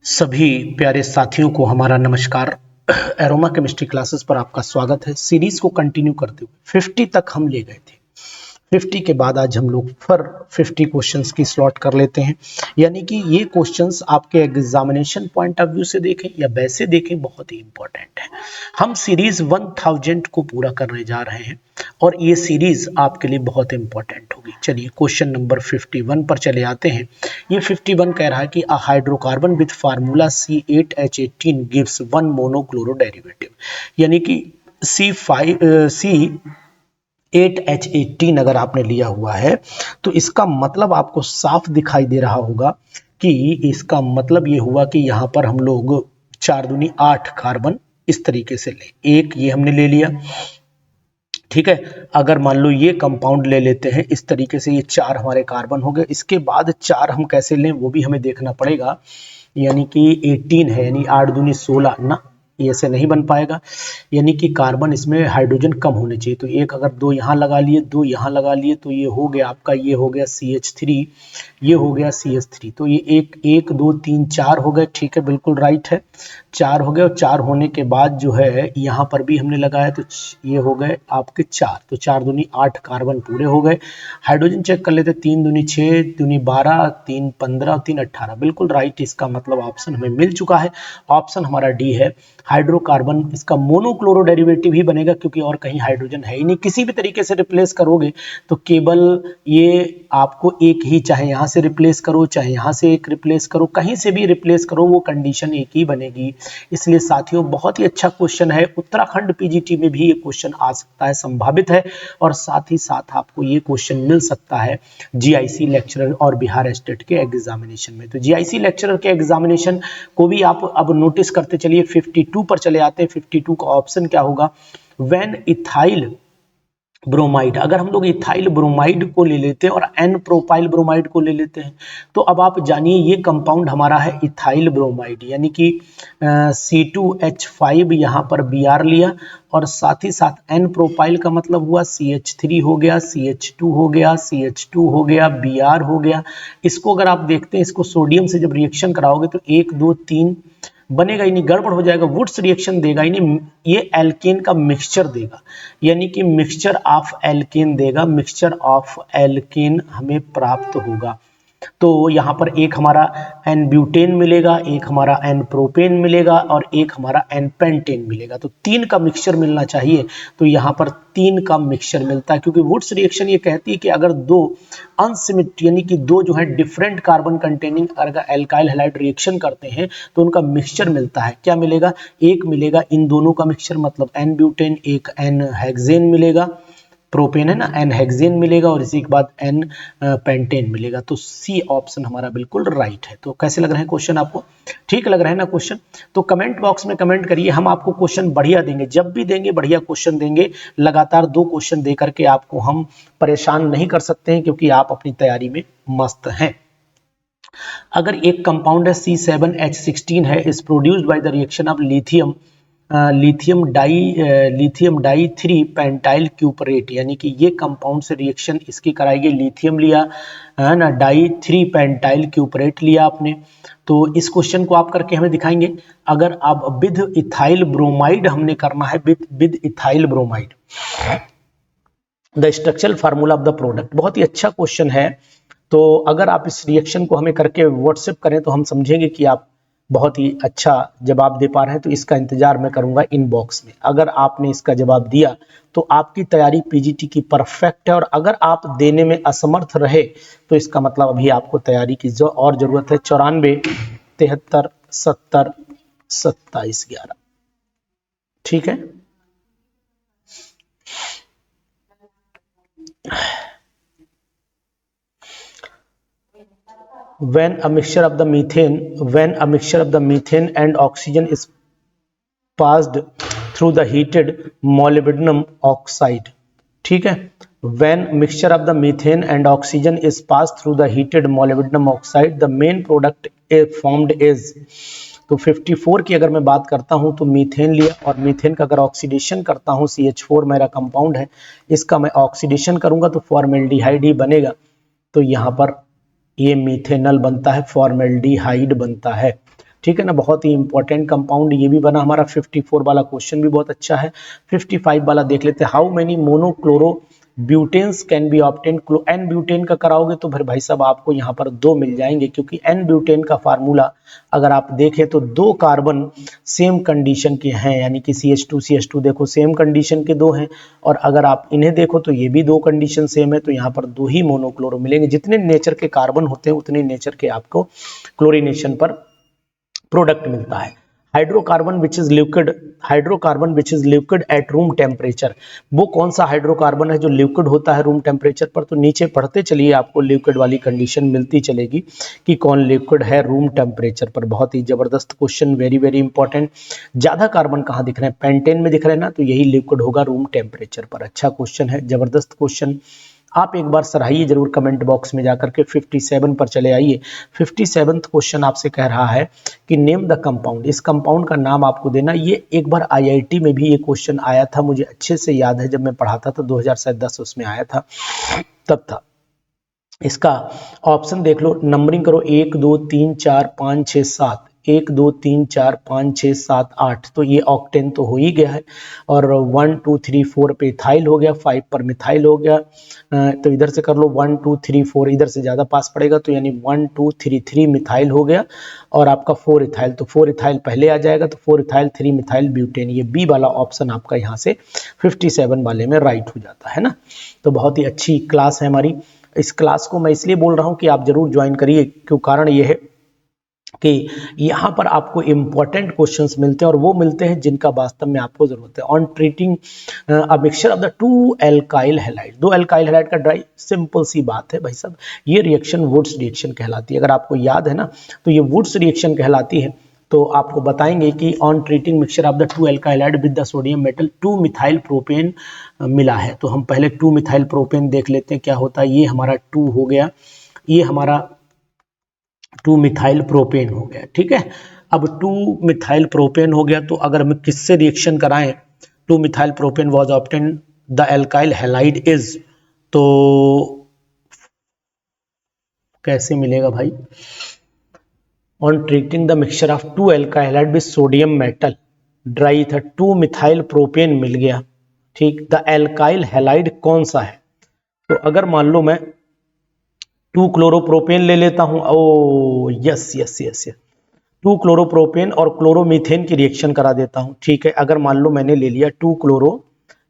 सभी प्यारे साथियों को हमारा नमस्कार। एरोमा केमिस्ट्री क्लासेस पर आपका स्वागत है। सीरीज को कंटिन्यू करते हुए 50 तक हम ले गए थे। 50 के बाद आज हम लोग फिर 50 क्वेश्चंस की स्लॉट कर लेते हैं। यानी कि ये क्वेश्चंस आपके एग्जामिनेशन पॉइंट ऑफ व्यू से देखें या वैसे देखें, बहुत ही इंपॉर्टेंट है। हम सीरीज 1000 को पूरा करने जा रहे हैं और ये सीरीज आपके लिए बहुत इंपॉर्टेंट होगी। चलिए क्वेश्चन नंबर 51 पर चले आते हैं। ये 51 कह रहा है कि a hydrocarbon with formula C8H18 gives 1 monochloro derivative, यानी कि C8H18 अगर आपने लिया हुआ है तो इसका मतलब आपको साफ दिखाई दे रहा होगा कि इसका मतलब ये हुआ कि यहां पर हम लोग 4 दूनी 8 कार्बन इस तरीके से लें। एक ये हमने ले लिया, ठीक है। अगर मान लो ये कंपाउंड ले लेते हैं इस तरीके से, ये 4 हमारे कार्बन हो गए। इसके बाद 4 हम कैसे लें वो भी हमें देखना पड़ेगा। यानी कि 18 है, यानी 8 दूनी 16 ना, ये ऐसे नहीं बन पाएगा। यानी कि कार्बन इसमें हाइड्रोजन कम होने चाहिए। तो एक अगर 2 यहाँ लगा लिए, 2 यहाँ लगा लिए, तो ये हो गया आपका, ये हो गया CH3, ये हो गया CH3। तो ये 1 2 3 4 हो गए, ठीक है, बिल्कुल राइट है। 4 हो गए और 4 होने के बाद जो है यहाँ पर भी हमने लगाया तो ये हो गए आपके 4। तो 4 दूनी 8 कार्बन पूरे हो गए। हाइड्रोजन चेक कर लेते, 3 दूनी 6, दूनी 12, 3 15 और 3 18, बिल्कुल राइट। इसका मतलब ऑप्शन हमें मिल चुका है। ऑप्शन हमारा डी है। हाइड्रोकार्बन इसका मोनोक्लोरो डेरिवेटिव ही बनेगा, क्योंकि और कहीं हाइड्रोजन है ही नहीं। किसी भी तरीके से रिप्लेस करोगे तो केवल ये आपको एक ही, चाहे यहाँ से रिप्लेस करो चाहे यहाँ से एक रिप्लेस करो, कहीं से भी रिप्लेस करो वो कंडीशन एक ही बनेगी। इसलिए साथियों बहुत ही अच्छा क्वेश्चन है। उत्तराखंड पीजीटी में भी ये क्वेश्चन आ सकता है, संभावित है। और साथ ही साथ आपको ये क्वेश्चन मिल सकता है जीआईसी लेक्चरर और बिहार स्टेट के एग्जामिनेशन में। तो जीआईसी लेक्चरर के एग्जामिनेशन को भी आप अब नोटिस करते चलिए। 52 पर चले आते हैं। 52 का ऑप्शन क्या होगा? व्हेन इथाइल ब्रोमाइड, अगर हम लोग इथाइल ब्रोमाइड को ले लेते हैं और एन प्रोपाइल ब्रोमाइड को ले लेते हैं, तो अब आप जानिए ये कंपाउंड हमारा है इथाइल ब्रोमाइड, यानी कि C2H5 यहाँ पर Br लिया और साथ ही साथ एन प्रोपाइल का मतलब हुआ CH3 हो गया, CH2 हो गया, CH2 हो गया, Br हो गया। इसको अगर आप देखते हैं, इसको सोडियम से जब रिएक्शन कराओगे तो 1 2 3 बनेगा ही नहीं, गड़बड़ हो जाएगा, वुड्स रिएक्शन देगा ही नहीं। ये एल्केन का मिक्सचर देगा, यानी कि मिक्सचर ऑफ एल्केन देगा, मिक्सचर ऑफ एल्केन हमें प्राप्त होगा। तो यहाँ पर एक हमारा एन ब्यूटेन मिलेगा, एक हमारा एन प्रोपेन मिलेगा और एक हमारा एन पेंटेन मिलेगा। तो 3 का मिक्सचर मिलना चाहिए। तो यहाँ पर 3 का मिक्सचर मिलता है, क्योंकि वुड्स रिएक्शन ये कहती है कि अगर 2 अनसिमेट्रिक, यानी कि 2 जो है डिफरेंट कार्बन कंटेनिंग अगर एल्काइल हैलाइड रिएक्शन करते हैं तो उनका मिक्सचर मिलता है। क्या मिलेगा? एक मिलेगा इन दोनों का मिक्सचर, मतलब एन ब्यूटेन, एक एन हेक्सेन मिलेगा, प्रोपेन है ना, एन हेक्सेन मिलेगा और इसी के बाद एन पेंटेन मिलेगा। तो सी ऑप्शन हमारा बिल्कुल राइट है। तो कैसे लग रहे हैं क्वेश्चन आपको? ठीक लग रहा है ना क्वेश्चन? तो कमेंट बॉक्स में कमेंट करिए। हम आपको क्वेश्चन बढ़िया देंगे, जब भी देंगे बढ़िया क्वेश्चन देंगे। लगातार 2 क्वेश्चन दे करके आपको हम परेशान नहीं कर सकते हैं, क्योंकि आप अपनी तैयारी में मस्त हैं। अगर एक कंपाउंड है C7H16 है, is produced by the reaction of lithium di 3 pentyl cuprate, यानी कि ये कंपाउंड से रिएक्शन इसकी कराएगी। लिथियम लिया है ना, डाई 3 पेंटाइल क्यूपरेट लिया आपने। तो इस क्वेश्चन को आप करके हमें दिखाएंगे। अगर आप विद इथाइल ब्रोमाइड हमने करना है, with ethyl bromide, the structural formula of the product. बहुत ही अच्छा क्वेश्चन है। तो अगर आप इस रिएक्शन को हमें करके व्हाट्सएप करें तो हम समझेंगे कि आप बहुत ही अच्छा जवाब दे पा रहे हैं। तो इसका इंतजार मैं करूंगा इनबॉक्स में। अगर आपने इसका जवाब दिया तो आपकी तैयारी पीजीटी की परफेक्ट है, और अगर आप देने में असमर्थ रहे तो इसका मतलब अभी आपको तैयारी की जो और जरूरत है। 94 73 70 27 11, ठीक है। When a mixture of the methane and oxygen is passed through the heated molybdenum oxide, ठीक है। When mixture of the methane and oxygen is passed through the heated molybdenum oxide, the main product formed is, तो 54 की अगर मैं बात करता हूं तो मीथेन लिया और मीथेन का अगर ऑक्सीडेशन करता हूं, CH4 मेरा कंपाउंड है, इसका मैं ऑक्सीडेशन करूंगा तो फॉर्मेल्डिहाइड ही बनेगा। तो यहां पर ये मीथेनल बनता है, फॉर्मेल्डिहाइड बनता है। ठीक है ना, बहुत ही इंपॉर्टेंट कंपाउंड ये भी बना हमारा। 54 वाला क्वेश्चन भी बहुत अच्छा है। 55 वाला देख लेते हैं, how many monochloro butanes can be obtain. N butane का कराओगे तो फिर भाई साहब आपको यहाँ पर 2 मिल जाएंगे, क्योंकि एन ब्यूटेन का फार्मूला अगर आप देखें तो 2 कार्बन सेम कंडीशन के हैं, यानी कि CH2 देखो सेम कंडीशन के 2 हैं, और अगर आप इन्हें देखो तो ये भी 2 कंडीशन सेम है, तो यहाँ पर 2 ही मोनोक्लोरो मिलेंगे। जितने नेचर के कार्बन होते हैं उतने नेचर के आपको क्लोरीनेशन पर प्रोडक्ट मिलता है। Hydrocarbon which is liquid at room temperature, वो कौन सा हाइड्रोकार्बन है जो लिक्विड होता है रूम टेम्परेचर पर? तो नीचे पढ़ते चलिए, आपको लिक्विड वाली कंडीशन मिलती चलेगी कि कौन लिक्विड है रूम टेम्परेचर पर। बहुत ही जबरदस्त क्वेश्चन, वेरी वेरी इंपॉर्टेंट। ज्यादा कार्बन कहाँ दिख रहे हैं? पेंटेन में दिख रहे हैं ना, तो यही लिक्विड होगा रूम टेम्परेचर पर। अच्छा क्वेश्चन है, जबरदस्त क्वेश्चन, आप एक बार सराहिए जरूर कमेंट बॉक्स में जाकर के। 57 पर चले आइए। 57th क्वेश्चन आपसे कह रहा है कि नेम द कंपाउंड, इस कंपाउंड का नाम आपको देना। ये एक बार IIT में भी ये क्वेश्चन आया था, मुझे अच्छे से याद है, जब मैं पढ़ाता था 2010 उसमें आया था, तब था। इसका ऑप्शन देख लो, नंबरिंग करो, 1 2 3 4 5 6 7, 1 2 3 4 5 6 7 8, तो ये ऑक्टेन तो हो ही गया है। और 1 2 3 4 पे इथाइल हो गया, 5 पर मिथाइल हो गया। तो इधर से कर लो 1 2 3 4, इधर से ज़्यादा पास पड़ेगा, तो यानी 1 2 3 3 मिथाइल हो गया, और आपका 4 इथाइल, तो 4 इथाइल पहले आ जाएगा, तो 4 इथाइल 3 मिथाइल ब्यूटेन। ये बी वाला ऑप्शन आपका यहाँ से 57 वाले में राइट हो जाता है ना। तो बहुत ही अच्छी क्लास है हमारी। इस क्लास को मैं इसलिए बोल रहा हूं कि आप जरूर ज्वाइन करिए, क्यों कारण ये है कि यहाँ पर आपको इंपॉर्टेंट क्वेश्चंस मिलते हैं, और वो मिलते हैं जिनका वास्तव में आपको जरूरत है। On treating a mixture of the 2 alkyl halide, 2 alkyl halide का ड्राई, सिंपल सी बात है भाई साहब, ये रिएक्शन वुड्स रिएक्शन कहलाती है। अगर आपको याद है ना, तो ये वुड्स रिएक्शन कहलाती है। तो आपको बताएंगे कि on treating mixture of the 2 alkyl halide with the sodium metal 2 methyl propane मिला है। तो हम पहले 2 मिथाइल प्रोपेन देख लेते हैं क्या होता है। ये हमारा 2 हो गया, ये हमारा 2 मिथाइल प्रोपेन हो गया, ठीक है। अब 2 मिथाइल प्रोपेन हो गया, तो अगर हम किससे रिएक्शन कराएं, 2 methyl propane was obtain the alkyl halide is, तो कैसे मिलेगा भाई? On treating the mixture of 2 alkyl halide with sodium metal, dry था, 2 मिथाइल प्रोपेन मिल गया, ठीक। द एल्काइल हैलाइड कौन सा है? तो अगर मान लो मैं 2 क्लोरोप्रोपेन ले लेता हूं, ओ yes yes yes yes, 2 chloropropane और क्लोरोमीथेन की रिएक्शन करा देता हूं, ठीक है। अगर मान लो मैंने ले लिया 2 क्लोरो,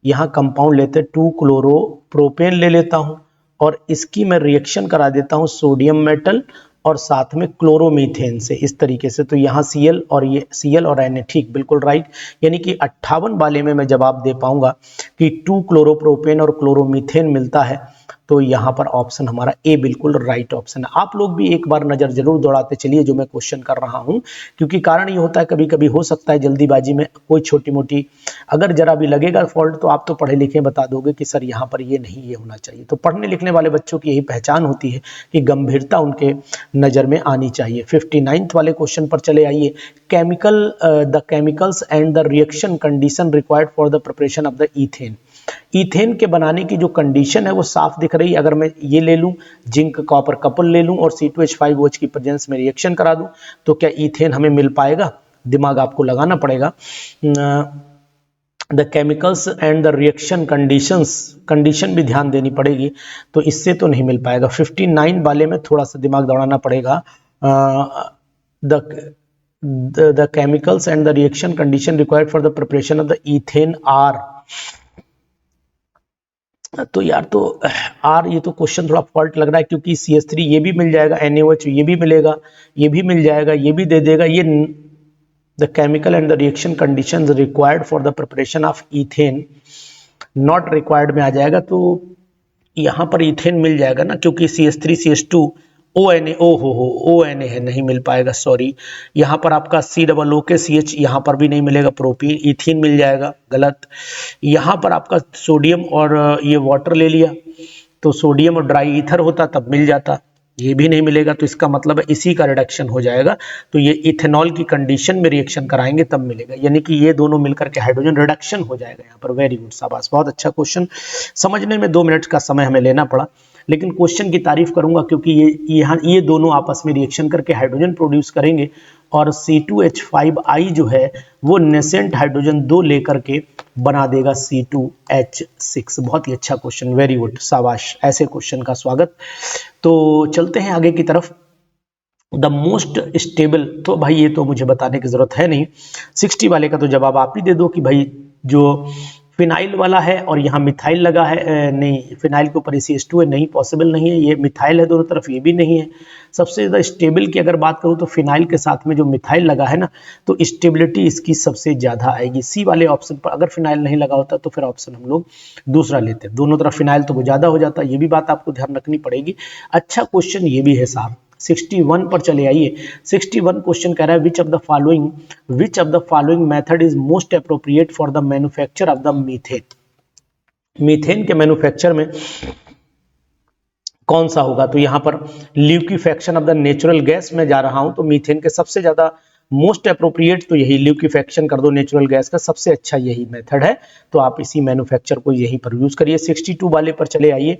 यहाँ कंपाउंड लेते 2 क्लोरोप्रोपेन ले लेता हूं, और इसकी मैं रिएक्शन करा देता हूं सोडियम मेटल और साथ में क्लोरोमीथेन से, इस तरीके से। तो यहाँ Cl और ये Cl और Na, ठीक, बिल्कुल राइट। यानी कि 58 वाले में मैं जवाब दे पाऊंगा कि 2 क्लोरोप्रोपेन और क्लोरोमीथेन मिलता है। तो यहाँ पर ऑप्शन हमारा ए बिल्कुल राइट ऑप्शन है। आप लोग भी एक बार नजर जरूर दौड़ाते चलिए जो मैं क्वेश्चन कर रहा हूँ, क्योंकि कारण ये होता है कभी कभी हो सकता है जल्दीबाजी में कोई छोटी मोटी अगर जरा भी लगेगा फॉल्ट, तो आप तो पढ़े लिखे बता दोगे कि सर यहाँ पर ये नहीं, ये होना चाहिए। तो पढ़ने लिखने वाले बच्चों की यही पहचान होती है कि गंभीरता उनके नजर में आनी चाहिए। 59th वाले क्वेश्चन पर चले आइए। The chemicals and the reaction condition required for the preparation of the ethane. Ethane के बनाने की जो कंडीशन है वो साफ दिख रही है। अगर मैं ये ले लूं, जिंक कॉपर कपल ले लूं और C2H5OH की प्रेजेंस में रिएक्शन करा दूं, तो क्या ईथेन हमें मिल पाएगा? दिमाग आपको लगाना पड़ेगा। The chemicals and the reaction condition भी ध्यान देनी पड़ेगी, तो इससे तो नहीं मिल पाएगा। 59 वाले में थोड़ा सा दिमाग दौड़ाना पड़ेगा। The chemicals and the reaction condition required for the preparation of the ethane are, तो यार तो आर, ये तो क्वेश्चन थोड़ा फॉल्ट लग रहा है, क्योंकि CH3 ये भी मिल जाएगा, NaOH ये भी मिलेगा, ये भी मिल जाएगा, ये भी दे देगा। ये the chemical and the reaction conditions required for the preparation of ethane not required में आ जाएगा। तो यहाँ पर ईथेन मिल जाएगा ना, क्योंकि CH3 CH2 ONA, ONA है, नहीं मिल पाएगा, सॉरी। यहाँ पर आपका COOH यहाँ पर भी नहीं मिलेगा, प्रोपीन ईथीन मिल जाएगा, गलत। यहाँ पर आपका सोडियम और ये वाटर ले लिया, तो सोडियम और ड्राई ईथर होता तब मिल जाता, ये भी नहीं मिलेगा। तो इसका मतलब है इसी का रिडक्शन हो जाएगा, तो ये इथेनॉल की कंडीशन में रिएक्शन कराएंगे तब मिलेगा, यानी कि ये दोनों मिलकर के हाइड्रोजन रिडक्शन हो जाएगा यहाँ पर। वेरी गुड, शाबाश, बहुत अच्छा क्वेश्चन। समझने में 2 मिनट का समय हमें लेना पड़ा, लेकिन क्वेश्चन की तारीफ करूंगा, क्योंकि ये दोनों आपस में रिएक्शन करके हाइड्रोजन प्रोड्यूस करेंगे, और C2H5I जो है वो नेसेंट हाइड्रोजन 2 लेकर के बना देगा C2H6। बहुत ही अच्छा क्वेश्चन, वेरी गुड, शाबाश, ऐसे क्वेश्चन का स्वागत। तो चलते हैं आगे की तरफ। द मोस्ट स्टेबल, तो भाई ये तो मुझे बताने की जरूरत है नहीं, 60 वाले का तो जवाब आप ही दे दो कि भाई जो फिनाइल वाला है और यहाँ मिथाइल लगा है, नहीं फिनाइल के ऊपर CH2 है, नहीं पॉसिबल नहीं है, ये मिथाइल है दोनों तरफ, ये भी नहीं है। सबसे ज़्यादा स्टेबल की अगर बात करूँ तो फिनाइल के साथ में जो मिथाइल लगा है ना, तो स्टेबिलिटी इसकी सबसे ज़्यादा आएगी सी वाले ऑप्शन पर। अगर फिनाइल नहीं लगा होता तो फिर ऑप्शन हम लोग दूसरा लेते हैं, दोनों तरफ फिनाइल तो वो ज़्यादा हो जाता है, ये भी बात आपको ध्यान रखनी पड़ेगी। अच्छा क्वेश्चन ये भी है साहब। 61 पर चले आइए। 61 क्वेश्चन कह रहा है which of the following method is most appropriate for the manufacture of the methane. Methane के मैन्युफैक्चर में कौन सा होगा? तो यहां पर ल्यूकीफैक्शन ऑफ द नेचुरल गैस में जा रहा हूं, तो मीथेन के सबसे ज्यादा मोस्ट अप्रोप्रिएट तो यही ल्यूकीफैक्शन कर दो नेचुरल गैस का, सबसे अच्छा यही मेथड है, तो आप इसी मैन्युफैक्चर को यहीं पर यूज करिए। 62 वाले पर चले आइए।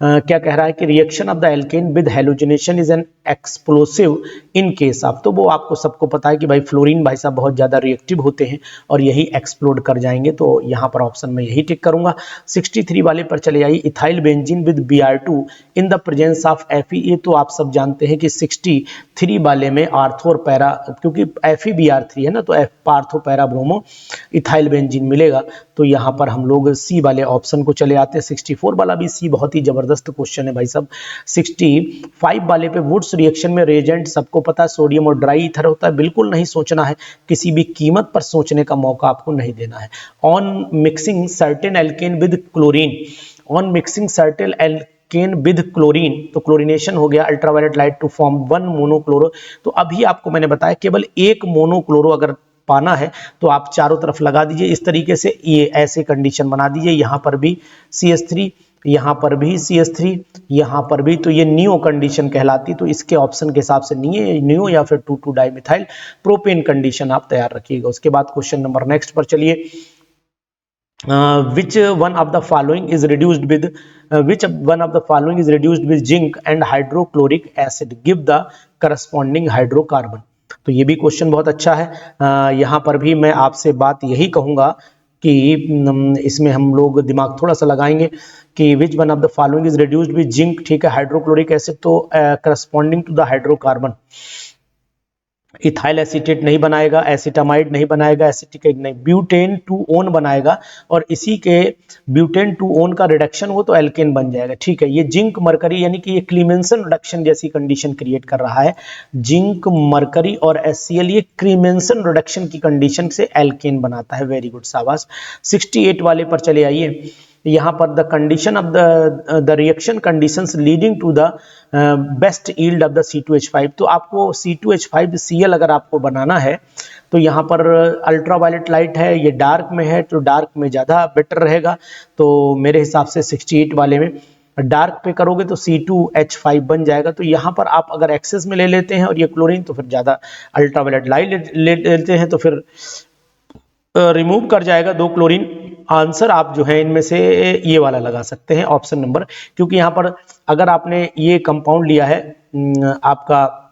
क्या कह रहा है कि reaction of the alkene with halogenation is an explosive in case of, तो वो आपको सबको पता है कि भाई फ्लोरीन भाई साहब बहुत ज्यादा रिएक्टिव होते हैं और यही एक्सप्लोड कर जाएंगे, तो यहाँ पर ऑप्शन में यही टिक करूंगा। 63 वाले पर चले आइए। Ethyl benzene with Br2 in the presence of Fe, ये तो आप सब जानते हैं कि 63 वाले में आर्थो और पैरा, क्योंकि FeBr3 है ना, तो Partho para bromo ethyl benzene मिलेगा, तो यहाँ पर हम लोग सी वाले ऑप्शन को चले आते हैं। 64 वाला भी सी बहुत ही जबरदस्त क्वेश्चन है भाई साहब। 65 वाले पे वुड्स रिएक्शन में रिएजेंट सबको पता है सोडियम और ड्राई ईथर होता है, बिल्कुल नहीं सोचना है, किसी भी कीमत पर सोचने का मौका आपको नहीं देना है। On mixing certain alkane with chlorine, on mixing certain alkane with chlorine, तो क्लोरीनेशन हो गया ultraviolet light to form 1 monochloro, तो अभी आपको मैंने बताया केवल एक मोनोक्लोरो अगर पाना है तो आप चारों तरफ लगा दीजिए इस तरीके से, ये ऐसे कंडीशन बना दीजिए, यहाँ पर भी CH3, यहाँ पर भी CH3, यहाँ पर भी, तो ये नियो कंडीशन कहलाती, तो इसके ऑप्शन के हिसाब से नियो या फिर 2,2 डाइमिथाइल प्रोपेन कंडीशन आप तैयार रखिएगा। उसके बाद क्वेश्चन नंबर नेक्स्ट पर चलिए। which one of the following is reduced with zinc and hydrochloric acid, give the corresponding hydrocarbon, तो ये भी क्वेश्चन बहुत अच्छा है। यहाँ पर भी मैं आपसे बात यही कहूंगा कि इसमें हम लोग दिमाग थोड़ा सा लगाएंगे कि which one of the following is reduced with zinc, ठीक है, हाइड्रोक्लोरिक एसिड तो corresponding to the hydrocarbon, ethyl acetate नहीं बनाएगा, एसिटामाइड नहीं बनाएगा, एसिटिक नहीं, ब्यूटेन 2-ओन बनाएगा, और इसी के ब्यूटेन 2-ओन का रिडक्शन हो तो एल्केन बन जाएगा, ठीक है। ये जिंक मरकरी यानी कि ये क्लीमेंसन रिडक्शन जैसी कंडीशन क्रिएट कर रहा है, जिंक मरकरी और HCl ये क्लीमेंसन रिडक्शन की कंडीशन से एल्केन बनाता है, वेरी गुड, शाबाश। 68 वाले पर चले आइए। यहाँ पर the condition of the reaction conditions leading to the best yield of the C2H5, तो आपको C2H5Cl अगर आपको बनाना है तो यहाँ पर अल्ट्रावायलेट लाइट है, ये डार्क में है, तो डार्क में ज़्यादा बेटर रहेगा, तो मेरे हिसाब से 68 वाले में डार्क पे करोगे तो C2H5 बन जाएगा, तो यहाँ पर आप अगर एक्सेस में ले लेते हैं और ये क्लोरीन तो फिर ज़्यादा अल्ट्रावायलेट लाइट ले लेते हैं तो फिर रिमूव कर जाएगा 2 क्लोरीन। आंसर आप जो है इनमें से ये वाला लगा सकते हैं, ऑप्शन नंबर, क्योंकि यहाँ पर अगर आपने ये कंपाउंड लिया है आपका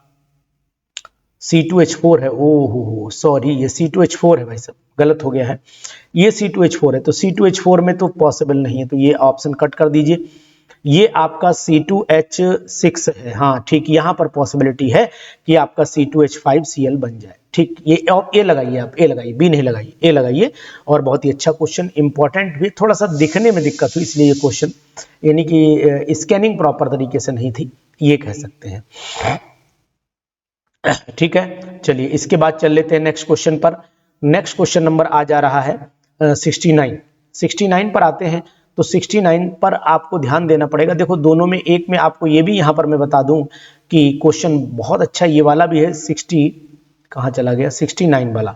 C2H4 है, ओहो सॉरी ये C2H4 है भाई साहब, गलत हो गया है, ये C2H4 है, तो C2H4 में तो पॉसिबल नहीं है, तो ये ऑप्शन कट कर दीजिए। ये आपका C2H6 है, हाँ ठीक, यहाँ पर पॉसिबिलिटी है कि आपका C2H5Cl बन जाए, ठीक। ये लगाइए, आप ए लगाइए, बी नहीं लगाइए, ए लगाइए, और बहुत ही अच्छा क्वेश्चन, इंपॉर्टेंट भी, थोड़ा सा दिखने में दिक्कत हुई इसलिए ये क्वेश्चन, यानी कि स्कैनिंग प्रॉपर तरीके से नहीं थी, ये कह सकते हैं, ठीक है। चलिए इसके बाद चल लेते हैं नेक्स्ट क्वेश्चन पर। नेक्स्ट क्वेश्चन नंबर आ जा रहा है 69 पर आते हैं, तो 69 पर आपको ध्यान देना पड़ेगा। देखो दोनों में, एक में आपको ये भी यहाँ पर मैं बता दूं कि क्वेश्चन बहुत अच्छा ये वाला भी है, 69 वाला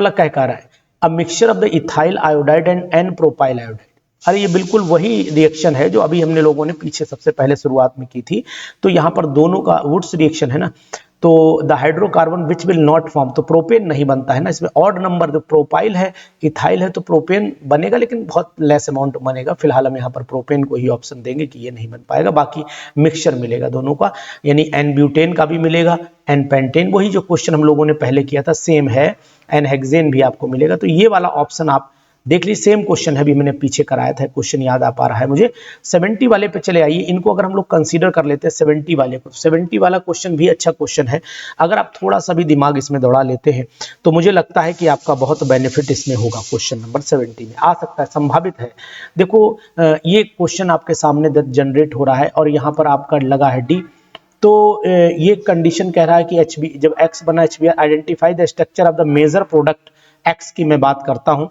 क्या कह रहा है, a mixture of the ethyl iodide and n propyl iodide, अरे ये बिल्कुल वही रिएक्शन है जो अभी हमने लोगों ने पीछे सबसे पहले शुरुआत में की थी, तो यहाँ पर दोनों का वुड्स रिएक्शन है ना, तो the hydrocarbon which will not form, तो प्रोपेन नहीं बनता है ना इसमें। ऑड नंबर जो प्रोपाइल है, इथाइल है, तो प्रोपेन बनेगा लेकिन बहुत लेस अमाउंट बनेगा। फिलहाल हम यहाँ पर प्रोपेन को ही ऑप्शन देंगे कि ये नहीं बन पाएगा, बाकी मिक्सचर मिलेगा दोनों का, यानी एन ब्यूटेन का भी मिलेगा, एन पेंटेन, वही जो क्वेश्चन हम लोगों ने पहले किया था सेम है, एन हेक्सेन भी आपको मिलेगा। तो ये वाला ऑप्शन आप देख लीजिए, सेम क्वेश्चन है, अभी मैंने पीछे कराया था, क्वेश्चन याद आ पा रहा है मुझे। 70 वाले पे चले आइए, इनको अगर हम लोग कंसीडर कर लेते हैं 70 वाले को, 70 वाला क्वेश्चन भी अच्छा क्वेश्चन है। अगर आप थोड़ा सा भी दिमाग इसमें दौड़ा लेते हैं तो मुझे लगता है कि आपका बहुत बेनिफिट इसमें होगा। क्वेश्चन नंबर 70 में आ सकता है, संभावित है। देखो ये क्वेश्चन आपके सामने जनरेट हो रहा है और यहाँ पर आपका लगा है डी। तो ये कंडीशन कह रहा है कि HB जब X बना, HBr identify the structure of the major product X की मैं बात करता हूं।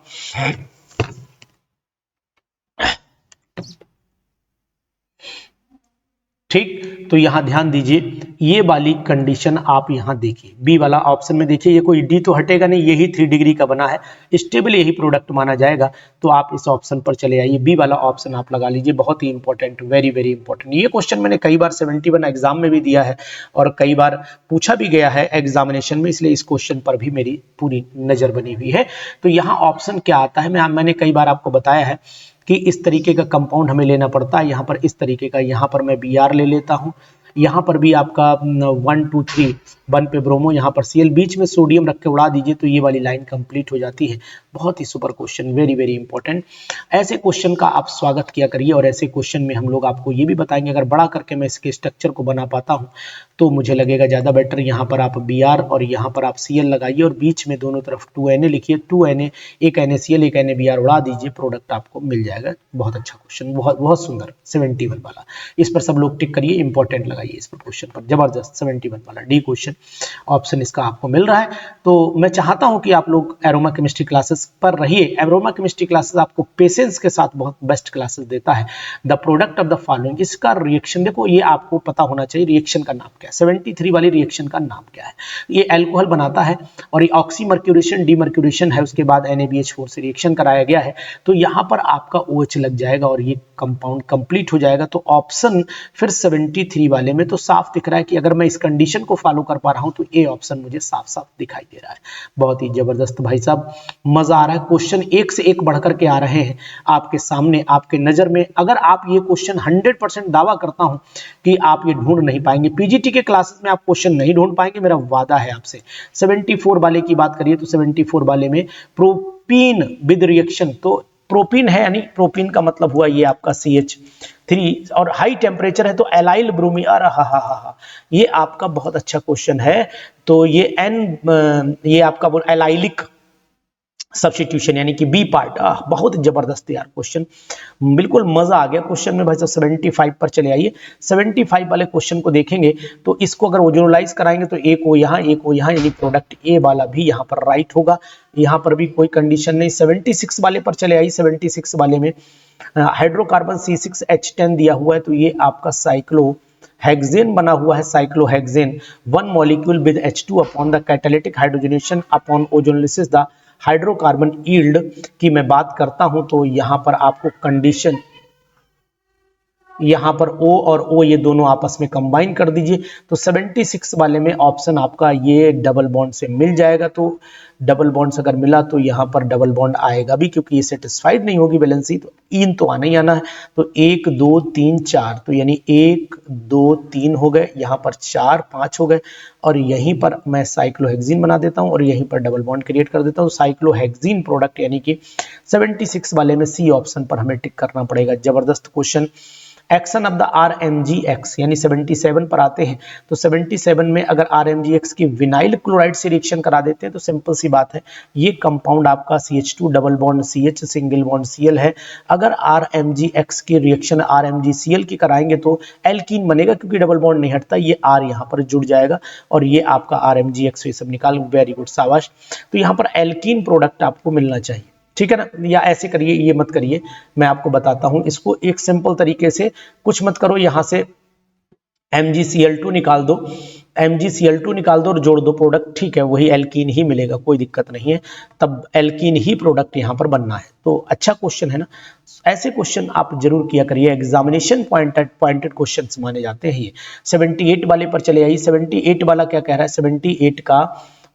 ठीक, तो यहां ध्यान दीजिए, ये वाली कंडीशन आप यहां देखिए, बी वाला ऑप्शन में देखिए, ये कोई डी तो हटेगा नहीं, यही 3 डिग्री का बना है, स्टेबल यही प्रोडक्ट माना जाएगा। तो आप इस ऑप्शन पर चले आइए, बी वाला ऑप्शन आप लगा लीजिए, बहुत ही इंपॉर्टेंट, वेरी वेरी इंपॉर्टेंट। ये क्वेश्चन मैंने कई बार 71 एग्जाम में भी दिया है और कई बार पूछा भी गया है एग्जामिनेशन में, इसलिए इस क्वेश्चन पर भी मेरी पूरी नजर बनी हुई है। तो यहाँ ऑप्शन क्या आता है, मैंने कई बार आपको बताया है कि इस तरीके का कंपाउंड हमें लेना पड़ता है। यहाँ पर इस तरीके का, यहाँ पर मैं Br ले लेता हूँ, यहाँ पर भी आपका 1 2 3 1 पे ब्रोमो, यहाँ पर Cl, बीच में सोडियम रख के उड़ा दीजिए तो ये वाली लाइन कंप्लीट हो जाती है। बहुत ही super question, very very important. ऐसे क्वेश्चन का आप स्वागत किया करिए और ऐसे क्वेश्चन में हम लोग आपको ये भी बताएंगे, अगर बड़ा करके मैं इसके स्ट्रक्चर को बना पाता हूँ तो मुझे लगेगा ज़्यादा बेटर। यहाँ पर आप Br और यहाँ पर आप Cl लगाइए और बीच में दोनों तरफ 2Na लिखिए, 2Na, एक NaCl एक NaBr उड़ा दीजिए, प्रोडक्ट आपको मिल जाएगा। बहुत अच्छा क्वेश्चन, बहुत बहुत सुंदर, 71 वाला। इस पर सब लोग टिक करिए, इंपॉर्टेंट लगाइए इस पर क्वेश्चन पर, जबरदस्त। 71 वाला डी क्वेश्चन ऑप्शन इसका आपको मिल रहा है। तो मैं चाहता हूं कि आप लोग एरोमा केमिस्ट्री क्लासेस पर रहिए। एरोमा केमिस्ट्री क्लासेस आपको पेशेंस के साथ बहुत बेस्ट क्लासेस देता है। The product of the following, इसका रिएक्शन देखो, ये आपको पता होना चाहिए रिएक्शन का नाम क्या है। 73 वाली रिएक्शन का नाम क्या है, ये एल्कोहल बनाता है और ये ऑक्सीमर्क्यूरेशन डीमर्क्यूरेशन है, उसके बाद NaBH4 से रिएक्शन कराया गया है, तो यहाँ पर आपका OH लग जाएगा और ये कंपाउंड कंप्लीट हो जाएगा। तो ऑप्शन फिर 73 वाले में तो साफ दिख रहा है कि अगर मैं इस कंडीशन को फॉलो कर पा रहा हूं तो ए ऑप्शन मुझे साफ साफ दिखाई दे रहा है। बहुत ही जबरदस्त भाई साहब, मजा आ रहा है। क्वेश्चन एक से एक बढ़ करके आ रहे हैं आपके सामने, आपके नजर में। अगर आप ये क्वेश्चन 100% दावा करता हूं कि आप ये ढूंढ नहीं पाएंगे, पीजीटी के क्लासेस में आप क्वेश्चन नहीं ढूंढ पाएंगे, मेरा वादा है आपसे। 74 वाले की बात करिए तो 74 वाले में प्रोपीन विद रिएक्शन, तो प्रोपीन है, यानी प्रोपीन का मतलब हुआ ये आपका CH3 और हाई टेम्परेचर है तो एलाइल ब्रोमीन। हा, ये आपका बहुत अच्छा क्वेश्चन है। तो ये ये आपका एलाइलिक सब्स्टिट्यूशन यानी कि बी पार्ट, बहुत जबरदस्त यार क्वेश्चन, बिल्कुल मजा आ गया क्वेश्चन में भाई साहब। 75 पर चले आइए, 75 वाले क्वेश्चन को देखेंगे तो इसको अगर ओजोनलाइज कराएंगे तो एक वो यहाँ, एक वो यहाँ, यानी प्रोडक्ट ए वाला भी यहाँ पर राइट होगा। यहाँ पर भी कोई कंडीशन नहीं। 76 वाले पर चले आइए, 76 वाले में हाइड्रोकार्बन C6H10 दिया हुआ है, तो ये आपका साइक्लोहेक्सेन बना हुआ है। Cyclohexane 1 molecule with H2 upon the catalytic hydrogenation upon ozonolysis the hydrocarbon yield की मैं बात करता हूं तो यहां पर आपको कंडीशन, यहां पर O और O ये दोनों आपस में कंबाइन कर दीजिए तो 76 वाले में ऑप्शन आपका ये डबल बॉन्ड से मिल जाएगा। तो डबल बॉन्ड से अगर मिला तो यहां पर डबल बॉन्ड आएगा भी, क्योंकि ये सेटिस्फाइड नहीं होगी वैलेंसी, तो इन तो आना ही आना है। तो 1 2 3 4, तो यानी 1 2 3 हो गए, यहां पर 4 5 हो गए और यहीं पर मैं साइक्लोहेक्सीन बना देता हूं और यहीं पर डबल बॉन्ड क्रिएट कर देता हूं। साइक्लोहेक्सीन प्रोडक्ट यानी कि 76 वाले में सी ऑप्शन पर हमें टिक करना पड़ेगा। जबरदस्त question. Action of the RMGX यानी 77 पर आते हैं तो 77 में अगर RMGX की विनाइल क्लोराइड से रिएक्शन करा देते हैं तो सिंपल सी बात है, ये कंपाउंड आपका CH2 double bond CH single bond Cl है। अगर RMGX की रिएक्शन RMgCl की कराएंगे तो एल्कीन बनेगा, क्योंकि डबल बॉन्ड नहीं हटता, ये R यहाँ पर जुड़ जाएगा और ये आपका RMGX ये सब निकाल, वेरी गुड, शाबाश। तो यहाँ पर एल्कीन प्रोडक्ट आपको मिलना चाहिए, ठीक है ना। या ऐसे करिए, ये मत करिए, मैं आपको बताता हूं इसको एक सिंपल तरीके से, कुछ मत करो, यहां से MgCl2 निकाल दो MgCl2 निकाल दो और जोड़ दो प्रोडक्ट, ठीक है, वही एल्कीन ही मिलेगा, कोई दिक्कत नहीं है, तब एल्कीन ही प्रोडक्ट यहाँ पर बनना है। तो अच्छा क्वेश्चन है ना, ऐसे क्वेश्चन आप जरूर किया करिए, एग्जामिनेशन पॉइंटेड क्वेश्चंस माने जाते हैं ये। 78 वाले पर चले आइए। 78 वाला क्या कह रहा है? 78 का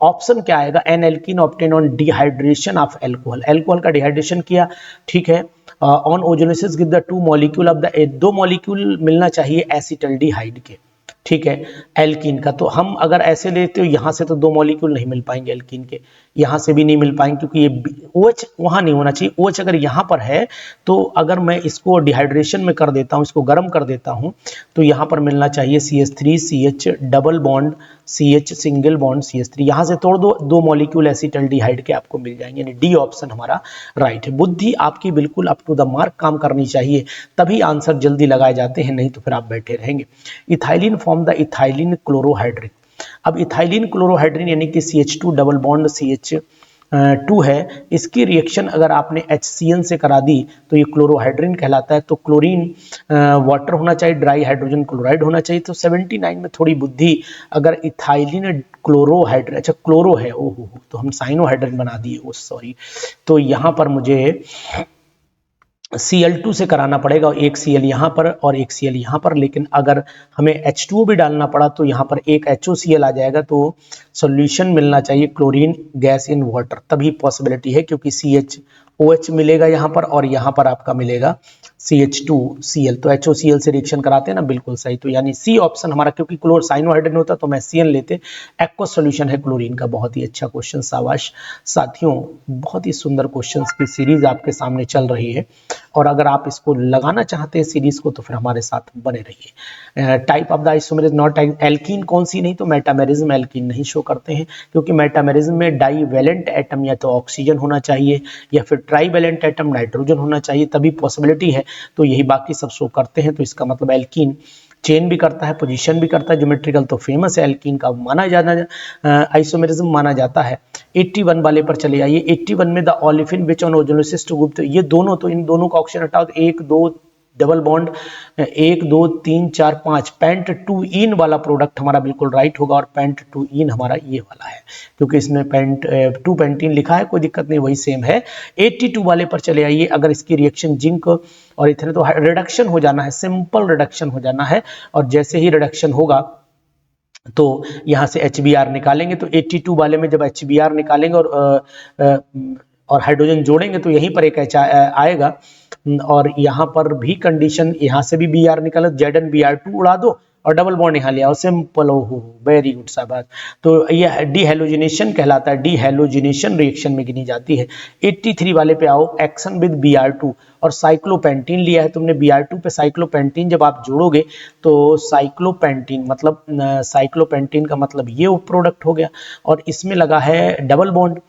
ऑप्शन क्या आएगा? An alkene obtain on dehydration of alcohol, alcohol का डिहाइड्रेशन किया, ठीक है, on ozonolysis give the 2 molecule of the 2 molecule मिलना चाहिए एसिटल्डिहाइड के, ठीक है, एल्कीन का। तो हम अगर ऐसे लेते हो यहाँ से तो 2 मॉलिक्यूल नहीं मिल पाएंगे एल्कीन के, यहाँ से भी नहीं मिल पाएंगे, क्योंकि ये OH वहाँ नहीं होना चाहिए। OH अगर यहाँ पर है तो अगर मैं इसको डिहाइड्रेशन में कर देता हूँ, इसको गर्म कर देता हूँ, तो यहाँ पर मिलना चाहिए CH3 CH double bond CH single bond CH3, यहाँ से तोड़ दो, 2 मॉलिक्यूल एसिटल्डिहाइड के आपको मिल जाएंगे, यानी डी ऑप्शन हमारा राइट है। बुद्धि आपकी बिल्कुल अप टू द मार्क काम करनी चाहिए, तभी आंसर जल्दी लगाए जाते हैं, नहीं तो फिर आप बैठे रहेंगे। Ethylene form the ethylene chlorohydrin. अब इथाइलिन क्लोरोहाइड्रिन यानी कि CH2 डबल बॉन्ड CH2 है, इसकी रिएक्शन अगर आपने HCN से करा दी तो ये क्लोरोहाइड्रिन कहलाता है। तो क्लोरीन वाटर होना चाहिए, ड्राई हाइड्रोजन क्लोराइड होना चाहिए। तो 79 में थोड़ी बुद्धि, अगर इथाइलिन क्लोरोहाइड्रिन, अच्छा क्लोरो है, ओहो, तो हम साइनोहाइड्रिन बना दिए, ओ सॉरी, तो यहाँ पर मुझे Cl2 से कराना पड़ेगा, और एक Cl यहाँ पर और एक Cl यहाँ पर, लेकिन अगर हमें H2O भी डालना पड़ा तो यहाँ पर एक HOCl आ जाएगा, तो सॉल्यूशन मिलना चाहिए क्लोरीन गैस इन वाटर, तभी पॉसिबिलिटी है, क्योंकि CHOH मिलेगा यहाँ पर और यहाँ पर आपका मिलेगा CH2Cl, तो HOCl से रिएक्शन कराते हैं ना, बिल्कुल सही। तो यानी सी ऑप्शन हमारा, क्योंकि क्लोर साइनोहाइड्रिन होता तो मैं CN लेते, एक्वस सॉल्यूशन है क्लोरीन का। बहुत ही अच्छा क्वेश्चन, शाबाश साथियों, बहुत ही सुंदर क्वेश्चंस की सीरीज आपके सामने चल रही है, और अगर आप इसको लगाना चाहते हैं सीरीज को तो फिर हमारे साथ बने रहिए। Type of the isomerism not alkene कौन सी? नहीं तो मेटामेरिज्म एल्कीन नहीं शो करते हैं, क्योंकि मेटामेरिज्म में डाईवैलेंट एटम या तो ऑक्सीजन होना चाहिए या फिर ट्राईवैलेंट एटम नाइट्रोजन होना चाहिए, तभी पॉसिबिलिटी है, तो यही बाकी सब शो करते हैं। तो इसका मतलब एल्कीन चेन भी करता है, पोजीशन भी करता है, ज्योमेट्रिकल तो फेमस है, एल्कीन का माना जाना आइसोमेरिज्म माना जाता है। 81 वाले पर चले आइए। 81 में the olefin which on ozonolysis two group, ये दोनों, तो इन दोनों का ऑक्सीजन हटाओ तो 1 2 डबल बॉन्ड 1 2 3 4 5 पेंट 2 इन वाला प्रोडक्ट हमारा बिल्कुल राइट होगा, और पेंट 2 इन हमारा ये वाला है, क्योंकि इसमें पेंट 2 पेंटीन लिखा है, कोई दिक्कत नहीं, वही सेम है। 82 वाले पर चले आइए। अगर इसकी रिएक्शन जिंक और इथेन, तो रिडक्शन हो जाना है, सिंपल रिडक्शन हो जाना है, और जैसे ही रिडक्शन होगा तो यहाँ से HBr निकालेंगे, तो 82 वाले में जब HBr निकालेंगे और हाइड्रोजन जोड़ेंगे तो यहीं पर एक H आएगा, और यहाँ पर भी कंडीशन, यहाँ से भी Br निकालो, ZnBr2 उड़ा दो और डबल बॉन्ड यहाँ ले आओ, सिंपल, हो वेरी गुड शाबाश। तो यह डीहेलोजिनेशन कहलाता है, डीहेलोजिनेशन रिएक्शन में गिनी जाती है। 83 वाले पे आओ। एक्शन विद Br2 और साइक्लोपेंटीन लिया है तुमने, Br2 पे साइक्लोपेंटीन जब आप जोड़ोगे तो साइक्लोपेंटीन मतलब साइक्लोपेंटीन का मतलब ये प्रोडक्ट हो गया, और इसमें लगा है डबल बॉन्ड।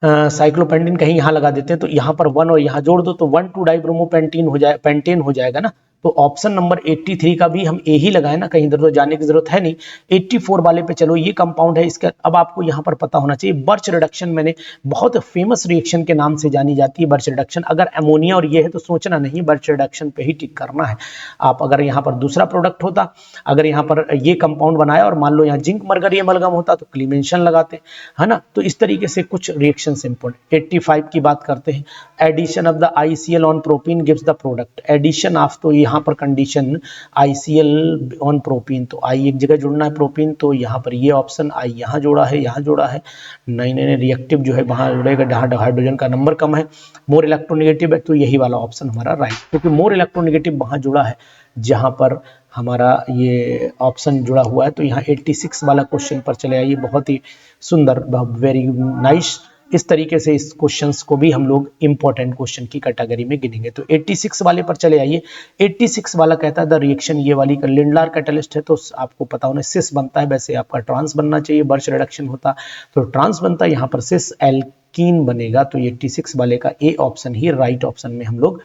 साइक्लोपेंटीन कहीं यहाँ लगा देते हैं, तो यहाँ पर 1 और यहाँ जोड़ दो तो 1,2 डाइब्रोमोपेंटीन हो जाए, पेंटेन हो जाएगा ना। तो ऑप्शन नंबर 83 का भी हम ए ही लगाए ना, कहीं इधर तो जाने की जरूरत है नहीं। 84 वाले पे चलो, ये कंपाउंड है, इसका अब आपको यहाँ पर पता होना चाहिए। बर्च रिडक्शन मैंने बहुत फेमस रिएक्शन के नाम से जानी जाती है बर्च रिडक्शन। अगर अमोनिया और ये है तो सोचना नहीं, बर्च रिडक्शन पे ही टिक करना है। आप अगर यहाँ पर दूसरा प्रोडक्ट होता, अगर यहाँ पर ये कंपाउंड बनाया और मान लो यहाँ जिंक मरगर एमलगम होता तो क्लीमेंशन लगाते, है ना। तो इस तरीके से कुछ रिएक्शन इंपॉर्टेंट। 85 की बात करते हैं। Addition of the ICl on propene gives the product. Addition of, तो यहाँ पर कंडीशन ICl ऑन प्रोपीन, तो I एक जगह जुड़ना है प्रोपीन, तो यहाँ पर ये ऑप्शन I यहाँ जोड़ा है, यहाँ जोड़ा है, नहीं रिएक्टिव जो है वहाँ जुड़ेगा जहाँ हाइड्रोजन का नंबर कम है, मोर इलेक्ट्रोनेगेटिव है, तो यही वाला ऑप्शन हमारा राइट, क्योंकि मोर इलेक्ट्रोनेगेटिव वहाँ जुड़ा है जहाँ पर हमारा ये ऑप्शन जुड़ा हुआ है। तो यहाँ 86 वाला क्वेश्चन पर चले आइए। बहुत ही सुंदर, वेरी नाइस। इस तरीके से इस क्वेश्चंस को भी हम लोग इंपॉर्टेंट क्वेश्चन की कैटेगरी में गिनेंगे। तो 86 वाले पर चले आइए। 86 वाला कहता है द रिएक्शन, ये वाली का लिंडलार कैटलिस्ट है, तो आपको पता होना सिस बनता है, वैसे आपका ट्रांस बनना चाहिए, बर्च रिडक्शन होता तो ट्रांस बनता है, यहाँ पर सिस एल्कीन बनेगा। तो 86 वाले का A option he right option में हम लोग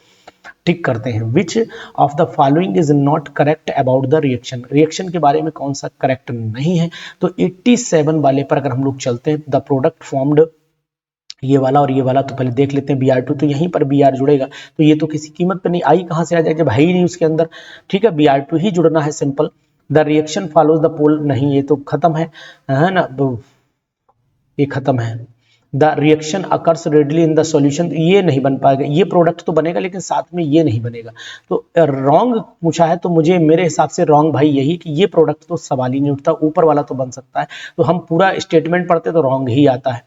टिक करते हैं। Which of the following is not correct about the reaction, reaction के बारे में कौन सा करेक्ट नहीं है। तो 87 वाले पर अगर हम लोग चलते हैं, द प्रोडक्ट फॉर्म्ड, ये वाला और ये वाला तो पहले देख लेते हैं। Br2 तो यहीं पर Br जुड़ेगा, तो ये तो किसी कीमत पर नहीं, आई कहाँ से आ जाएगा जब है ही नहीं उसके अंदर, ठीक है। Br2 ही जुड़ना है simple. The reaction follows the pole, नहीं ये तो खत्म है ना, ये खत्म है। The reaction occurs readily in the solution, ये नहीं बन पाएगा, ये प्रोडक्ट तो बनेगा लेकिन साथ में ये नहीं बनेगा। तो रॉन्ग पूछा है तो मुझे मेरे हिसाब से रॉन्ग भाई यही कि ये प्रोडक्ट तो सवाल ही नहीं उठता, ऊपर वाला तो बन सकता है। तो हम पूरा स्टेटमेंट पढ़ते तो रॉन्ग ही आता है।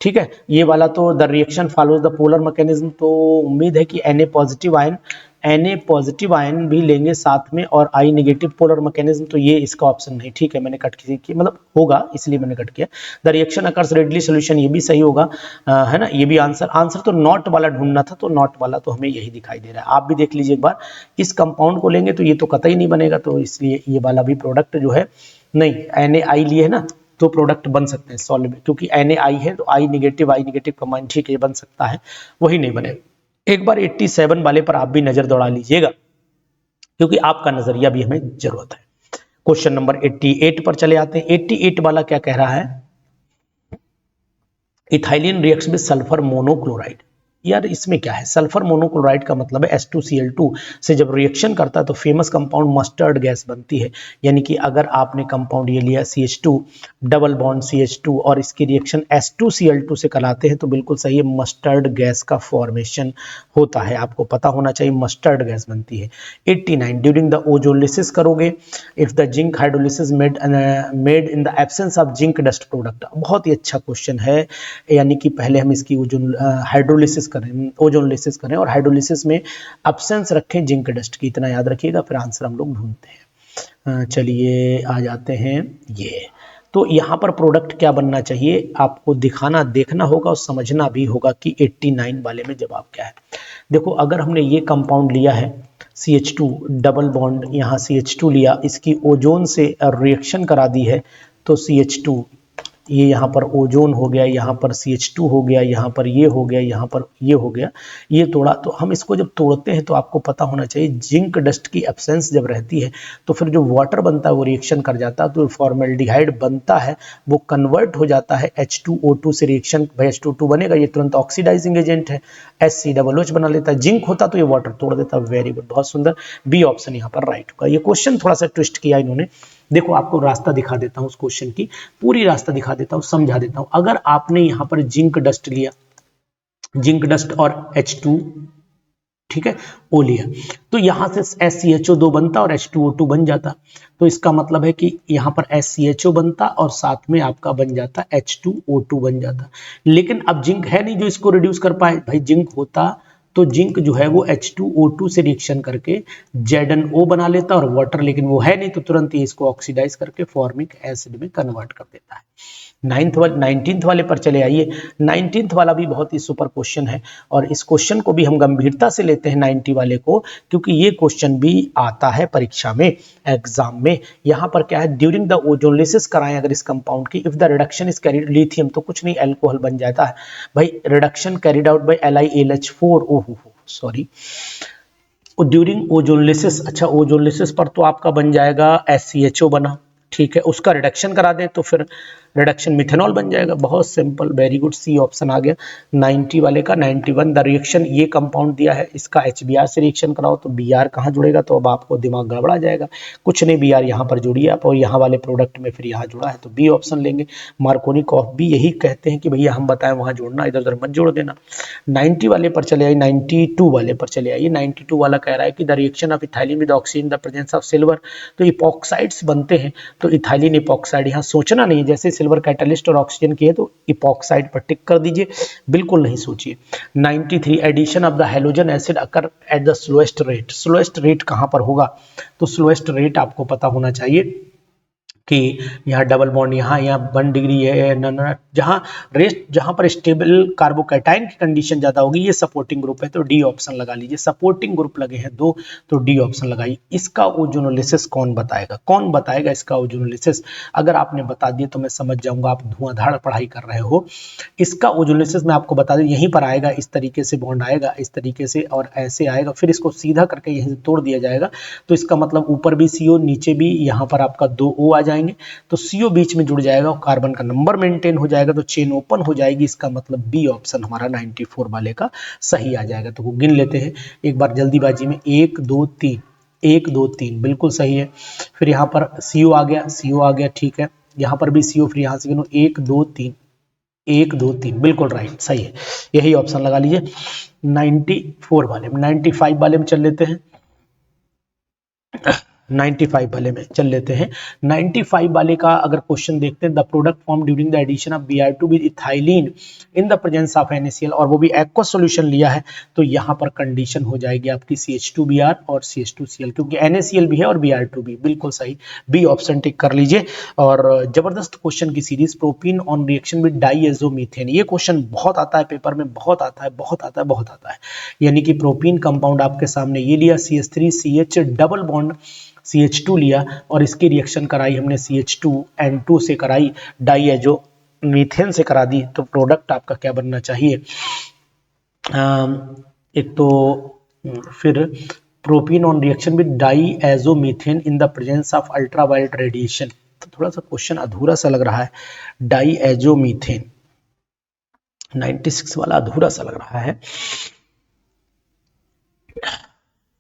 ठीक है, ये वाला तो the reaction follows the polar mechanism, तो उम्मीद है कि Na positive ion, Na positive ion भी लेंगे साथ में और I नेगेटिव पोलर मैकेनिज्म, तो ये इसका ऑप्शन नहीं। ठीक है, मैंने कट किया, मतलब होगा इसलिए मैंने कट किया। The reaction occurs readily solution, ये भी सही होगा, है ना, ये भी आंसर तो नॉट वाला ढूंढना था, तो नॉट वाला तो हमें यही दिखाई दे रहा है। आप भी देख लीजिए एक बार, इस कंपाउंड को लेंगे तो ये तो कतई नहीं बनेगा, तो इसलिए ये वाला भी प्रोडक्ट जो है नहीं, Na लिए है ना, तो प्रोडक्ट बन सकते हैं सॉल्वेबल, क्योंकि Na है तो I नेगेटिव कमांड, ठीक है, बन सकता है, वही नहीं बनेगा। एक बार 87 वाले पर आप भी नजर दौड़ा लीजिएगा, क्योंकि आपका नजरिया भी हमें जरूरत है। क्वेश्चन नंबर 88 पर चले आते हैं। 88 वाला क्या कह रहा है, ethylene reacts with sulphur monochloride. यार इसमें क्या है, सल्फर मोनोक्लोराइड का मतलब है H2Cl2 से जब रिएक्शन करता है तो फेमस कंपाउंड मस्टर्ड गैस बनती है। यानी कि अगर आपने कंपाउंड ये लिया CH2 डबल बॉन्ड CH2 और इसकी रिएक्शन H2Cl2 से कराते हैं तो बिल्कुल सही है, मस्टर्ड गैस का फॉर्मेशन होता है। आपको पता होना चाहिए मस्टर्ड गैस बनती है। 89 ड्यूरिंग द ओजोलिसिस करोगे, if the zinc hydrolysis made in the absence of zinc dust product. बहुत ही अच्छा क्वेश्चन है, यानी कि पहले हम इसकी हाइड्रोलिसिस करें, ओजोनलिसिस करें और हाइड्रोलिसिस में एब्सेंस रखें जिंक डस्ट की, इतना याद रखिएगा, फिर आंसर हम लोग ढूंढते हैं। चलिए आ जाते हैं ये, तो यहाँ पर प्रोडक्ट क्या बनना चाहिए आपको दिखाना, देखना होगा और समझना भी होगा कि 89 वाले में जवाब क्या है। देखो अगर हमने ये कंपाउंड लिया है CH2 डबल बॉन्ड, यहाँ CH2 लिया, इसकी ओजोन से रिएक्शन करा दी है, तो CH2 ये यहाँ पर ओजोन हो गया, यहाँ पर CH2 हो गया, यहाँ पर ये हो गया, यहाँ पर ये हो गया, ये तोड़ा। तो हम इसको जब तोड़ते हैं तो आपको पता होना चाहिए जिंक डस्ट की एब्सेंस जब रहती है तो फिर जो वाटर बनता है वो रिएक्शन कर जाता है, तो फॉर्मेल्डिहाइड बनता है वो कन्वर्ट हो जाता है H2O2 से, रिएक्शन भाई H2O2 बनेगा, ये तुरंत ऑक्सीडाइजिंग एजेंट है, HCOOH बना लेता है। जिंक होता तो ये वाटर तोड़ देता। वेरी गुड, बहुत सुंदर, बी ऑप्शन यहाँ पर राइट होगा। ये क्वेश्चन थोड़ा सा ट्विस्ट किया इन्होंने। देखो आपको रास्ता दिखा देता हूं उस क्वेश्चन की, पूरी रास्ता दिखा देता हूं, समझा देता हूं। अगर आपने यहां पर जिंक डस्ट लिया, जिंक डस्ट और H2, ठीक है, O लिया, तो यहां से SCHO2 बनता और H2O2 बन जाता। तो इसका मतलब है कि यहां पर SCHO बनता और साथ में आपका बन जाता H2O2 बन जाता। लेकिन अब जिंक है नहीं जो इसको रिड्यूस कर पाए। भाई जिंक होता तो जिंक जो है वो H2O2 से रिएक्शन करके ZnO बना लेता और वाटर, लेकिन वो है नहीं तो तुरंत ही इसको ऑक्सीडाइज करके फॉर्मिक एसिड में कन्वर्ट कर देता है। 19th वाले पर चले आइए। 19th वाला भी बहुत ही सुपर क्वेश्चन है और इस क्वेश्चन को भी हम गंभीरता से लेते हैं 90 वाले को, क्योंकि ये क्वेश्चन भी आता है परीक्षा में, एग्जाम में। यहाँ पर क्या है, ड्यूरिंग द ओजोनलिसिस कराएं अगर इस कंपाउंड की, if the reduction is carried, lithium तो कुछ नहीं अल्कोहल बन जाता है भाई, reduction carried out by LiAlH4, ओहो सॉरी, ड्यूरिंग ओजोनलिसिस। अच्छा ओजोनलिसिस पर तो आपका बन जाएगा SCHO बना, ठीक है, उसका रिडक्शन करा दें तो फिर रिडक्शन मिथेनॉल बन जाएगा। बहुत simple, very good, C option आ गया 90 वाले का। 91 द रिएक्शन, ये कंपाउंड दिया है, इसका HBr से रिएक्शन कराओ तो Br कहाँ जुड़ेगा, तो अब आपको दिमाग गड़बड़ा जाएगा। कुछ नहीं, Br यहाँ पर जोड़िए आप और यहाँ वाले प्रोडक्ट में फिर यहाँ जुड़ा है तो बी ऑप्शन लेंगे। मार्कोनिकॉफ भी यही कहते हैं कि भैया हम बताएं वहाँ जोड़ना, इधर उधर मत जोड़ देना। 90 वाले पर चले आइए, 92 वाले पर चले आइए। 92 वाला कह रहा है कि the reaction of ethylene with oxygen the presence of silver, तो इपॉक्साइड्स बनते हैं, तो इथाइलिन इपॉक्साइड, यहाँ सोचना नहीं, जैसे सिल्वर कैटलिस्ट और ऑक्सीजन की है तो इपॉक्साइड पर टिक कर दीजिए, बिल्कुल नहीं सोचिए। 93 addition of the halogen acid occur at the slowest rate, slowest rate कहां पर होगा, तो स्लोएस्ट रेट आपको पता होना चाहिए कि यहाँ डबल बॉन्ड यहाँ 1 डिग्री है, जहाँ पर स्टेबल कार्बोकैटाइन की कंडीशन ज्यादा होगी, ये सपोर्टिंग ग्रुप है तो डी ऑप्शन लगा लीजिए। सपोर्टिंग ग्रुप लगे हैं 2 तो डी ऑप्शन लगाइए। इसका ओजोनोलिसिस कौन बताएगा, कौन बताएगा इसका ओजोनोलिसिस? अगर आपने बता दिया तो मैं समझ जाऊंगा आप धुआंधार पढ़ाई कर रहे हो। इसका ओजोनोलिसिस मैं आपको बता दूं, यहीं पर आएगा, इस तरीके से बॉन्ड आएगा, इस तरीके से और ऐसे आएगा, फिर इसको सीधा करके यहीं से तोड़ दिया जाएगा, तो इसका मतलब ऊपर भी CO नीचे भी, यहाँ पर आपका 2 O आ जाएंगे, तो CO बीच में जुड़ जाएगा और कार्बन का नंबर मेंटेन हो जाएगा, तो चेन ओपन हो जाएगी। इसका मतलब बी ऑप्शन हमारा 94 वाले का सही आ जाएगा। तो गिन लेते हैं एक बार जल्दीबाजी में, 1 2 3, 1 2 3 बिल्कुल सही है। फिर यहाँ पर CO आ गया, CO आ गया, ठीक है। यहाँ पर भी CO, फिर यहाँ से गिनो 1 2 3, 1 2 3 बिल्कुल राइट, सही है, यही ऑप्शन लगा लीजिए। 94 वाले में, 95 वाले में चल लेते हैं। 95 वाले में चल लेते हैं। 95 वाले का अगर क्वेश्चन देखते हैं, the product form during the addition of Br2 with ethylene in the presence of NaCl, और वो भी एक्वस सॉल्यूशन लिया है, तो यहाँ पर कंडीशन हो जाएगी आपकी CH2Br और CH2Cl, क्योंकि NaCl भी है और Br2 भी, बिल्कुल सही, बी ऑप्शन टिक कर लीजिए। और जबरदस्त क्वेश्चन की series, propene on reaction with diazomethane, ये क्वेश्चन बहुत आता है पेपर में, बहुत आता है, बहुत आता है, बहुत आता है। यानी कि प्रोपीन कंपाउंड आपके सामने ये लिया, CH3CH डबल बॉन्ड CH2 लिया, और इसकी रिएक्शन कराई हमने CH2N2 से कराई, डाईएजो मीथेन से करा दी, तो प्रोडक्ट आपका क्या बनना चाहिए? एक तो फिर propene on reaction with diazomethane in the presence of ultraviolet radiation, तो थोड़ा सा क्वेश्चन अधूरा सा लग रहा है। डाईएजोमीथेन 96 वाला अधूरा सा लग रहा है,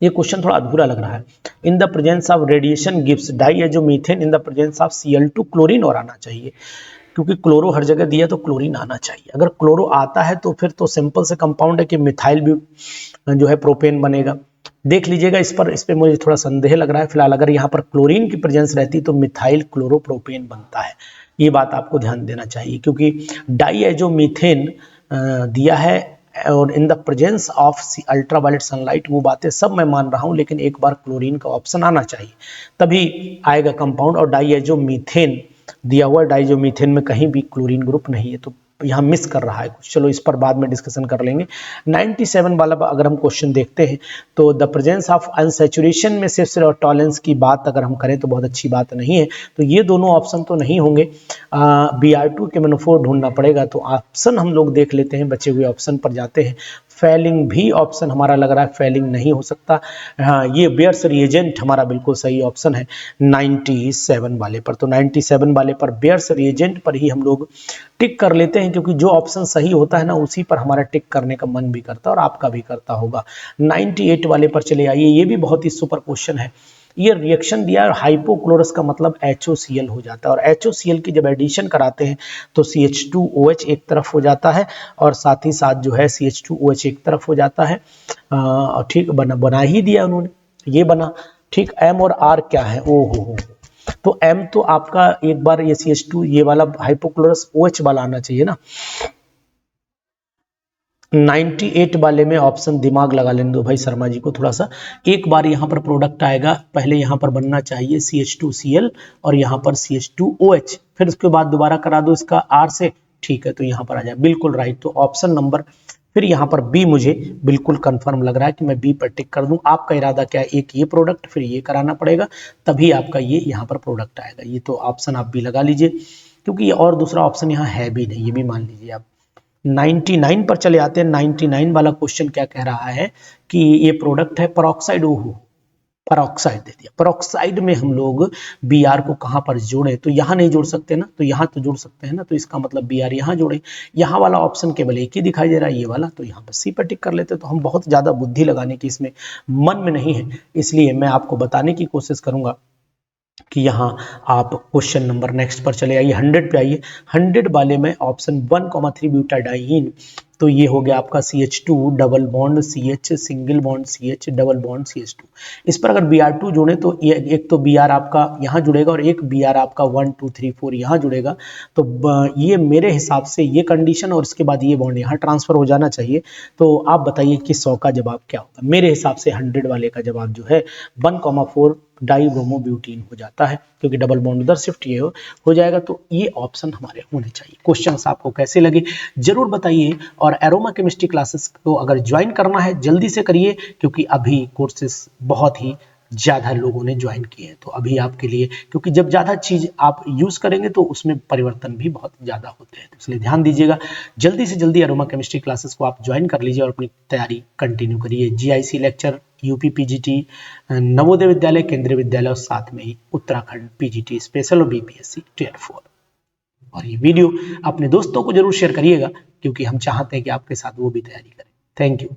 ये क्वेश्चन थोड़ा अधूरा लग रहा है। In the presence of radiation gives diazomethane in the presence of Cl2, chlorine और आना चाहिए, क्योंकि क्लोरो हर जगह दिया तो क्लोरीन आना चाहिए। अगर क्लोरो आता है तो फिर तो सिंपल से कंपाउंड है कि मिथाइल जो है प्रोपेन बनेगा। देख लीजिएगा, इस पे मुझे थोड़ा संदेह लग रहा है फिलहाल। अगर यहाँ पर क्लोरीन की प्रेजेंस रहती तो मिथाइल क्लोरोप्रोपेन बनता है, ये बात आपको ध्यान देना चाहिए, क्योंकि डाईएजोमीथेन दिया है और इन the presence of ultraviolet sunlight, वो बातें सब मैं मान रहा हूं, लेकिन एक बार क्लोरीन का ऑप्शन आना चाहिए तभी आएगा कंपाउंड। और डाईएजोमीथेन दिया हुआ, डाईएजोमीथेन में कहीं भी क्लोरीन ग्रुप नहीं है, तो यहाँ मिस कर रहा है कुछ। चलो इस पर बाद में डिस्कशन कर लेंगे। 97 वाला अगर हम क्वेश्चन देखते हैं, तो द प्रेजेंस ऑफ अनसैचुरेशन में सिर्फ और टॉलेंस की बात अगर हम करें तो बहुत अच्छी बात नहीं है, तो ये दोनों ऑप्शन तो नहीं होंगे। Br2 के मेनोफोर ढूंढना पड़ेगा, तो ऑप्शन हम लोग देख लेते हैं, बचे हुए ऑप्शन पर जाते हैं। फेलिंग भी ऑप्शन हमारा लग रहा है, फेलिंग नहीं हो सकता। हाँ, ये बेयर्स रिएजेंट हमारा बिल्कुल सही ऑप्शन है 97 वाले पर। तो 97 वाले पर बेयर्स रिएजेंट पर ही हम लोग टिक कर लेते हैं, क्योंकि जो ऑप्शन सही होता है ना, उसी पर हमारा टिक करने का मन भी करता है और आपका भी करता होगा। 98 वाले पर चले आइए, ये भी बहुत ही सुपर क्वेश्चन है। ये रिएक्शन दिया है, हाइपोक्लोरस का मतलब HOCl हो जाता है, और HOCl की जब एडिशन कराते हैं तो CH2OH एक तरफ हो जाता है, और साथ ही साथ जो है CH2OH एक तरफ हो जाता है। ठीक, बना ही दिया उन्होंने, ये बना, ठीक। M और R क्या है? ओ हो, तो M तो आपका एक बार ये CH2 ये वाला हाइपोक्लोरस OH वाला आना चाहिए ना। 98 वाले में ऑप्शन दिमाग लगा लेने दो भाई शर्मा जी को थोड़ा सा। एक बार यहाँ पर प्रोडक्ट आएगा, पहले यहाँ पर बनना चाहिए CH2Cl और यहाँ पर CH2OH, फिर उसके बाद दोबारा करा दो इसका R से, ठीक है, तो यहाँ पर आ जाए, बिल्कुल राइट। तो ऑप्शन नंबर फिर यहाँ पर बी मुझे बिल्कुल कंफर्म लग रहा है कि मैं बी पर टिक कर दूं। आपका इरादा क्या है? एक ये प्रोडक्ट फिर ये कराना पड़ेगा, तभी आपका ये यहाँ पर प्रोडक्ट आएगा। ये तो ऑप्शन आप भी लगा लीजिए, क्योंकि ये और दूसरा ऑप्शन यहाँ है भी नहीं, ये भी मान लीजिए आप। 99 पर चले आते हैं। 99 वाला क्वेश्चन क्या कह रहा है कि ये प्रोडक्ट है परऑक्साइड, ओहो परऑक्साइड दे दिया। परऑक्साइड में हम लोग Br को कहाँ पर जोड़े? तो यहाँ नहीं जोड़ सकते ना, तो यहाँ तो जोड़ सकते हैं ना, तो इसका मतलब Br यहाँ जोड़े। यहाँ वाला ऑप्शन केवल एक ही दिखाई दे रहा है, ये वाला, तो यहाँ पर सी पर टिक कर लेते। तो हम बहुत ज़्यादा बुद्धि लगाने की इसमें मन में नहीं है, इसलिए मैं आपको बताने की कोशिश करूँगा कि यहाँ आप क्वेश्चन नंबर नेक्स्ट पर चले आइए, 100 पे आइए। 100 वाले में ऑप्शन 1,3 ब्यूटाडाइन, तो ये हो गया आपका CH2 double bond CH single bond CH double bond CH2। इस पर अगर Br2 जोड़े तो ये एक तो Br आपका यहाँ जुड़ेगा और एक Br आपका 1 2 3 4 यहाँ जुड़ेगा। तो ये मेरे हिसाब से ये कंडीशन और इसके बाद ये बॉन्ड यहाँ ट्रांसफर हो जाना चाहिए। तो आप बताइए कि 100 का जवाब क्या होगा? मेरे हिसाब से 100 वाले का जवाब जो है 1,4 डाईब्रोमोब्यूटीन हो जाता है, क्योंकि डबल बॉन्ड उधर शिफ्ट ये हो जाएगा। तो ये ऑप्शन हमारे होने चाहिए। क्वेश्चंस आपको कैसे लगे जरूर बताइए, और एरोमा केमिस्ट्री क्लासेस को अगर ज्वाइन करना है जल्दी से करिए, क्योंकि अभी कोर्सेस बहुत ही ज़्यादा लोगों ने ज्वाइन किए हैं। तो अभी आपके लिए, क्योंकि जब ज़्यादा चीज़ आप यूज़ करेंगे तो उसमें परिवर्तन भी बहुत ज़्यादा होते हैं, तो इसलिए ध्यान दीजिएगा। जल्दी से जल्दी एरोमा केमिस्ट्री क्लासेस को आप ज्वाइन कर लीजिए और अपनी तैयारी कंटिन्यू करिए। GIC lecture, UP PGT, Navodaya Vidyalaya, केंद्रीय विद्यालय और साथ में ही उत्तराखंड PGT स्पेशल और BPSC Tier 4। और ये वीडियो अपने दोस्तों को जरूर शेयर करिएगा, क्योंकि हम चाहते हैं कि आपके साथ वो भी तैयारी करें। Thank you.